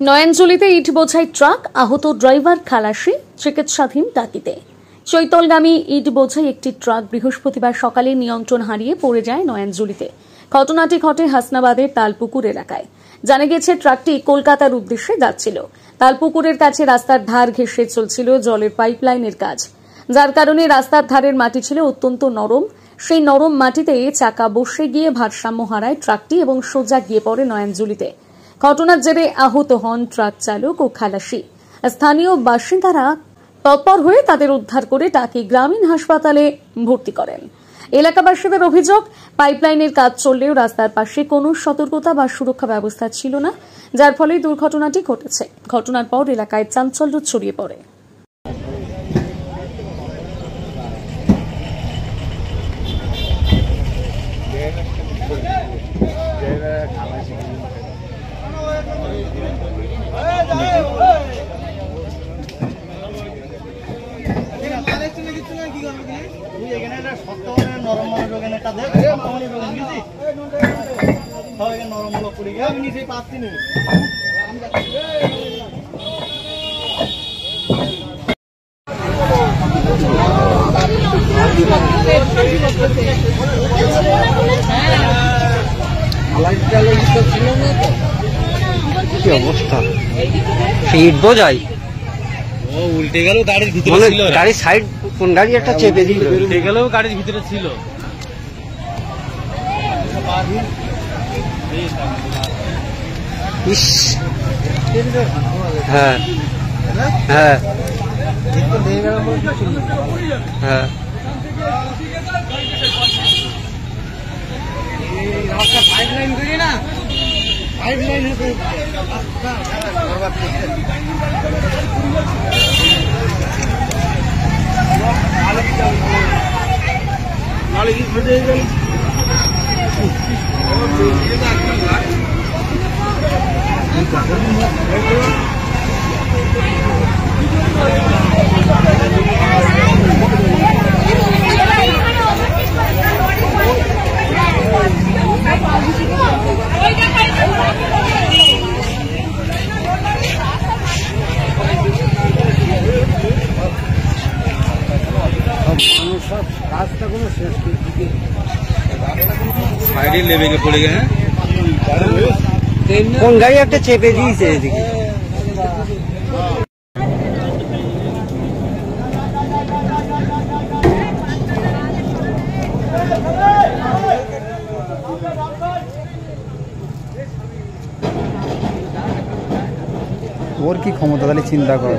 নয়াঞ্জলিতে ইট বোঝাই ট্রাক, আহত ড্রাইভার খালাসি, চিকিৎসাধীন টাকিতে। চৈতলগামী ইট বোঝাই একটি ট্রাক বৃহস্পতিবার সকালে নিয়ন্ত্রণ হারিয়ে পড়ে যায় নয়াঞ্জলিতে। ঘটনাটি ঘটে হাসনাবাদের তালপুকুর এলাকায়। জানা গেছে, ট্রাকটি কলকাতার উদ্দেশ্যে যাচ্ছিল। তালপুকুরের কাছে রাস্তার ধার ঘেঁষে চলছিল জলের পাইপলাইনের কাজ, যার কারণে রাস্তার ধারের মাটি ছিল অত্যন্ত নরম। সেই নরম মাটিতে চাকা বসে গিয়ে ভারসাম্য হারায় ট্রাকটি এবং সোজা গিয়ে পড়ে নয়াঞ্জলিতে। ঘটনার জেরে আহত হন ট্রাক চালক ও খালাসি। স্থানীয় বাসিন্দারা তৎপর হয়ে তাদের উদ্ধার করে টাকি গ্রামীণ হাসপাতালে ভর্তি করেন। এলাকাবাসীদের অভিযোগ, পাইপলাইনের কাজ চললেও রাস্তার পাশে কোনো সতর্কতা বা সুরক্ষা ব্যবস্থা ছিল না, যার ফলে দুর্ঘটনাটি ঘটেছে। ঘটনার পর এলাকায় চাঞ্চল্য ছড়িয়ে পড়ে। কি অবস্থা, ইট বোঝাই উল্টে গেল, গাড়ির ভিতরে ছিল। গাড়ির সাইড কোন গাড়ি একটা চেপে দিল, উল্টে গেলেও গাড়ির ভিতরে ছিল। ইস, হ্যাঁ হ্যাঁ হ্যাঁ, পাইপলাইন করি না, পাইপলাইন সাইডে লেবেলে পড়ে গেছে। কোন গাড়ি একটা চেপে দিয়েছে এদিকে। ওর কি ক্ষমতা, তাহলে চিন্তা কর।